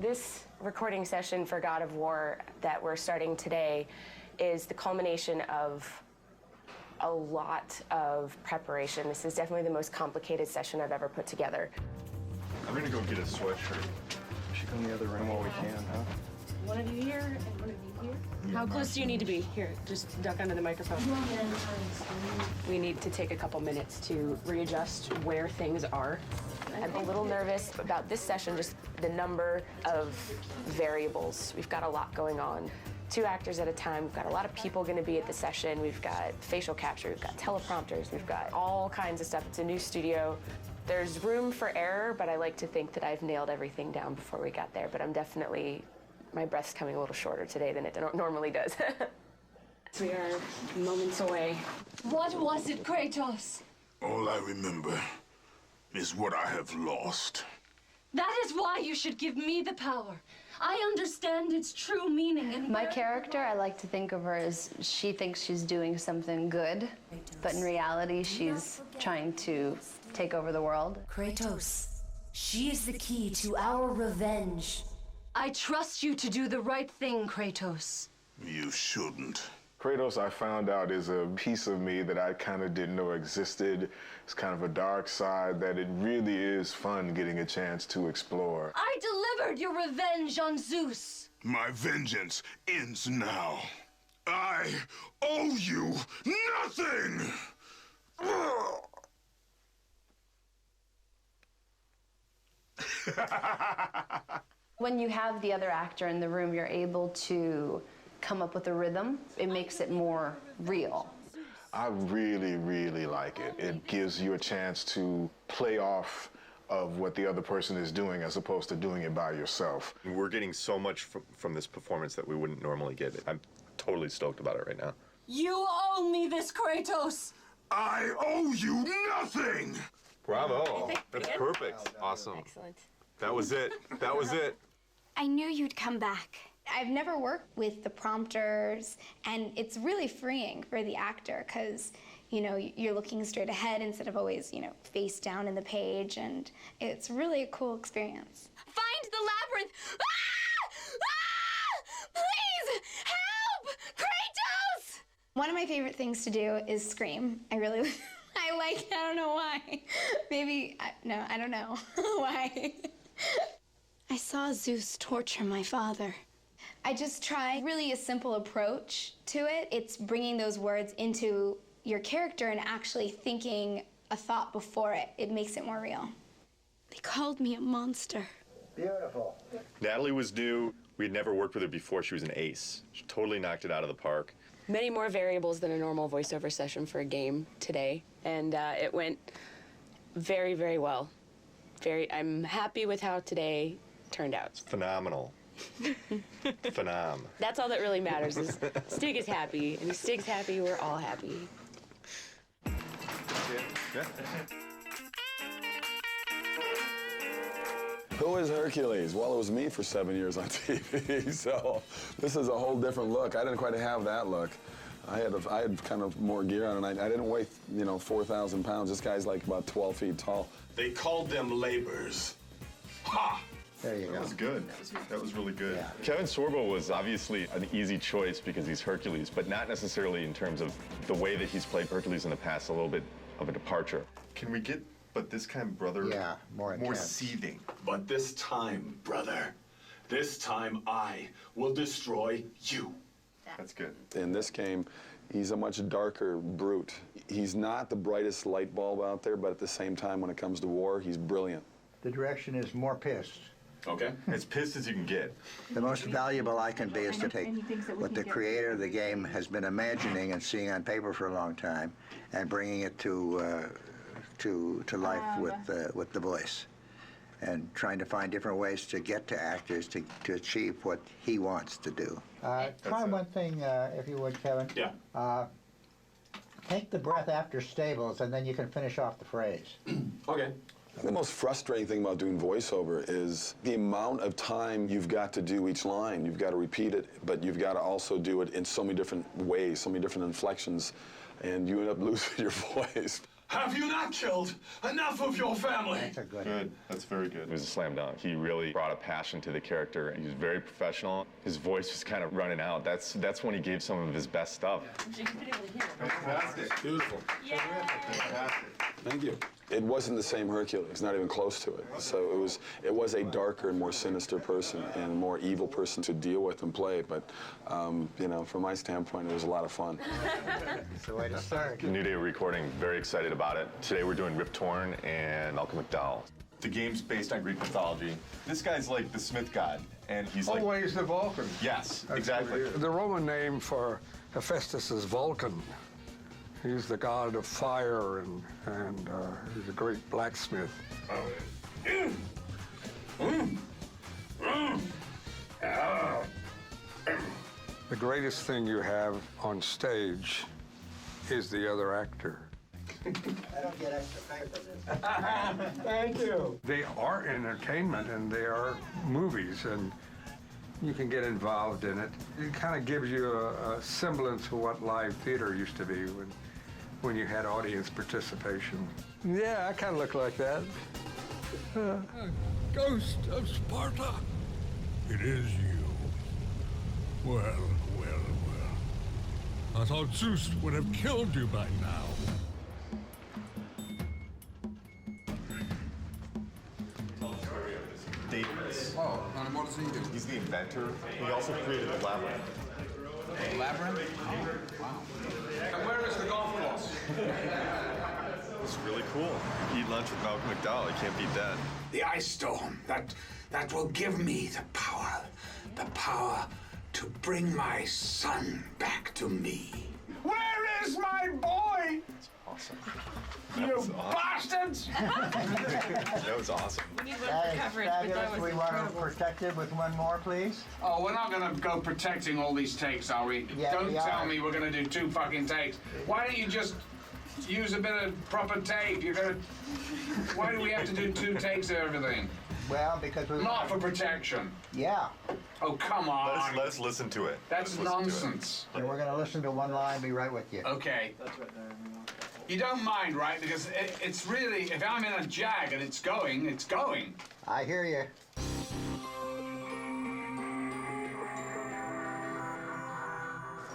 This recording session for God of War that we're starting today is the culmination of a lot of preparation. This is definitely the most complicated session I've ever put together. I'm gonna go get a sweatshirt. We should go in the other room while we can, huh? One of you here and one of you here. How close do you need to be? Here, just duck under the microphone. We need to take a couple minutes to readjust where things are. I'm a little nervous about this session, just the number of variables. We've got a lot going on. 2 actors at a time. We've got a lot of people going to be at the session. We've got facial capture, we've got teleprompters, we've got all kinds of stuff. It's a new studio. There's room for error, but I like to think that I've nailed everything down before we got there. But I'm definitely, my breath's coming a little shorter today than it normally does. We are moments away. What was it, Kratos? All I remember is what I have lost. That is why you should give me the power. I understand its true meaning. And my character, I like to think of her as she thinks she's doing something good, but in reality, she's trying to take over the world. Kratos, she is the key to our revenge. I trust you to do the right thing, Kratos. You shouldn't. Kratos, I found out, is a piece of me that I kind of didn't know existed. It's kind of a dark side that it really is fun getting a chance to explore. I delivered your revenge on Zeus. My vengeance ends now. I owe you nothing! When you have the other actor in the room, you're able to come up with a rhythm. It makes it more real. I really, really like it. It gives you a chance to play off of what the other person is doing as opposed to doing it by yourself. We're getting so much from this performance that we wouldn't normally get. I'm totally stoked about it right now. You owe me this, Kratos. I owe you nothing! Bravo. That's perfect. Awesome. Excellent. That was it. That was it. I knew you'd come back. I've never worked with the prompters, and it's really freeing for the actor because, you know, you're looking straight ahead instead of always, you know, face down in the page, and it's really a cool experience. Find the labyrinth! Ah! Ah! Please, help! Kratos! One of my favorite things to do is scream. I really, I don't know why. Maybe, no, I don't know why. I saw Zeus torture my father. I just try really a simple approach to it. It's bringing those words into your character and actually thinking a thought before it. It makes it more real. They called me a monster. Beautiful. Natalie was new. We had never worked with her before. She was an ace. She totally knocked it out of the park. Many more variables than a normal voiceover session for a game today, and it went very, very well. I'm happy with how today turned out. It's phenomenal. Phenom. That's all that really matters is Stig is happy, and if Stig's happy, we're all happy. Who is Hercules? Well, it was me for 7 years on TV, so this is a whole different look. I didn't quite have that look. I had kind of more gear on, and I didn't weigh, you know, 4,000 pounds. This guy's like about 12 feet tall. They called them labors. Ha! There you go. That was good. That was really good. Yeah. Kevin Sorbo was obviously an easy choice because he's Hercules, but not necessarily in terms of the way that he's played Hercules in the past, a little bit of a departure. Can we get, but this kind of brother, Yeah, more intense. seething? But this time, brother, this time I will destroy you. That's good. In this game, he's a much darker brute. He's not the brightest light bulb out there, but at the same time, when it comes to war, he's brilliant. The direction is more pissed. Okay. As pissed as you can get. The most valuable I can be is to take what the creator of the game has been imagining and seeing on paper for a long time and bringing it to life with the voice, and trying to find different ways to get to actors to achieve what he wants to do. Try one thing, if you would, Kevin. Yeah. Take the breath after stables, and then you can finish off the phrase. Okay. The most frustrating thing about doing voiceover is the amount of time you've got to do each line. You've got to repeat it, but you've got to also do it in so many different ways, so many different inflections, and you end up losing your voice. Have you not killed enough of your family? That's a good. Good. That's very good. It was a slam dunk. He really brought a passion to the character. He was very professional. His voice was kind of running out. That's when he gave some of his best stuff. Fantastic. Beautiful. Fantastic. Thank you. It wasn't the same Hercules, not even close to it. So it was a darker and more sinister person and a more evil person to deal with and play. But, you know, from my standpoint, it was a lot of fun. It's the way to start. New day of recording, very excited about it. Today we're doing Rip Torn and Malcolm McDowell. The game's based on Greek mythology. This guy's like the Smith god, and he's like... Oh, he's the Vulcan. Yes, exactly. The Roman name for Hephaestus is Vulcan. He's the god of fire, and he's a great blacksmith. The greatest thing you have on stage is the other actor. I don't get extra pay for this. Thank you. They are entertainment, and they are movies, and you can get involved in it. It kind of gives you a semblance of what live theater used to be when you had audience participation. Yeah, I kind of look like that. Ghost of Sparta, it is you. Well. I thought Zeus would have killed you by now. Daedalus. Oh, and what does he do? He's the inventor. He also created the labyrinth. The labyrinth? Wow. And where is the golf course? It's really cool. Eat lunch with Malcolm McDowell. You can't beat that. The ice storm, that will give me the power to bring my son back to me. Where is my boy? That's awesome. You bastards! That was awesome. We need one for coverage, but that was We want to incredible. protect it with one more, please. Oh, we're not gonna go protecting all these takes, are we? Yeah, Don't we tell are. me we're gonna do 2 fucking takes. Why don't you just use a bit of proper tape? Why do we have to do 2 takes of everything? Well, because we Not for protection. Yeah. Oh, come on. Let's listen to it. That's nonsense. And we're going to listen to one line, be right with you. Okay. You don't mind, right? Because it's really, if I'm in a jag and it's going, it's going. I hear you.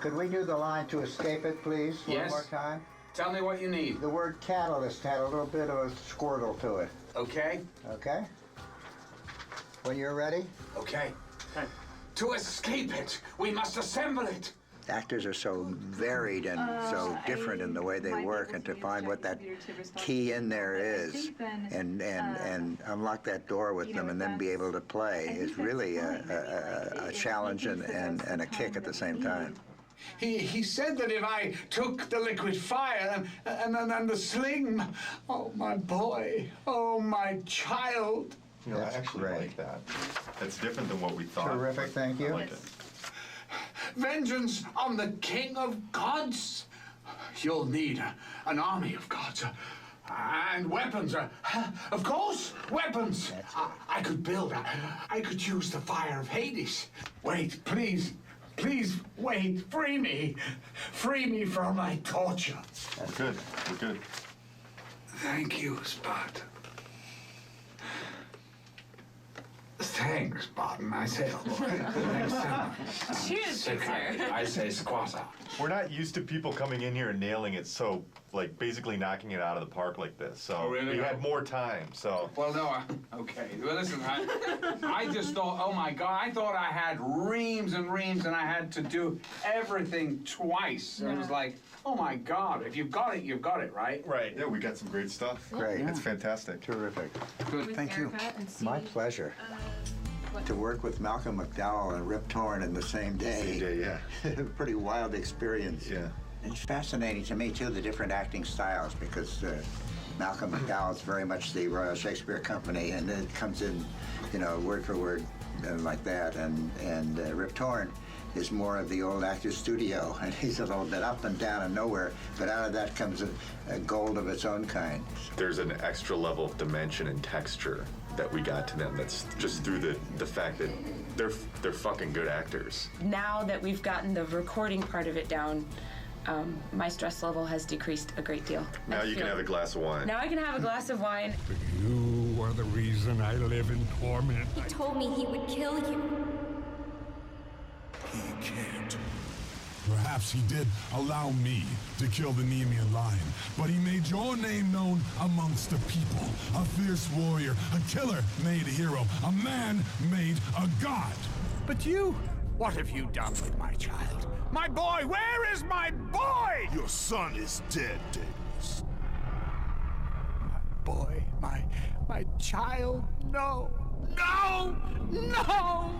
Could we do the line to escape it, please, Yes. one more time? Tell me what you need. The word catalyst had a little bit of a squirtle to it. Okay? Okay? When you're ready? Okay. To escape it, we must assemble it. Actors are so varied and so different in the way they work, and to find what that key in there is and unlock that door with them and then be able to play is really a challenge and a kick at the same time. He said that if I took the liquid fire and the sling, oh, my boy, oh, my child. You know, That's I actually great. like that. That's different than what we thought. Terrific, thank you. I like it. Vengeance on the king of gods. You'll need an army of gods. And weapons. Of course, weapons. I could build. I could use the fire of Hades. Wait, please. Please, wait. Free me. Free me from my torture. We're good. We're good. Thank you, Sparta. Thanks, Spartan. I say, thanks so much. Cheers, good sir. I say squatter. We're not used to people coming in here and nailing it so, like, basically knocking it out of the park like this. So Oh, really? we had more time, so. Well, no, okay. Well, listen, I just thought, oh my God, I thought I had reams and reams and I had to do everything twice. And it was like, oh my God, if you've got it, right? Right. Yeah, we got some great stuff. Great. It's fantastic. Terrific. Good. Thank you. My pleasure. To work with Malcolm McDowell and Rip Torn in the same day. Same day, yeah. Pretty wild experience. Yeah. It's fascinating to me, too, the different acting styles, because Malcolm McDowell is very much the Royal Shakespeare Company, and it comes in, you know, word for word like that. And Rip Torn is more of the old actor's studio, and he's a little bit up and down and nowhere, but out of that comes a gold of its own kind. There's an extra level of dimension and texture that we got to them that's just through the fact that they're fucking good actors. Now that we've gotten the recording part of it down, My stress level has decreased a great deal. Now you can have a glass of wine. Now I can have a glass of wine. You are the reason I live in torment. He told me he would kill you. He can't. Perhaps he did allow me to kill the Nemean lion, but he made your name known amongst the people. A fierce warrior, a killer made a hero, a man made a god. But you, what have you done with my child? My boy, where is my boy? Your son is dead, Daedalus. Boy, my child, no, no, no!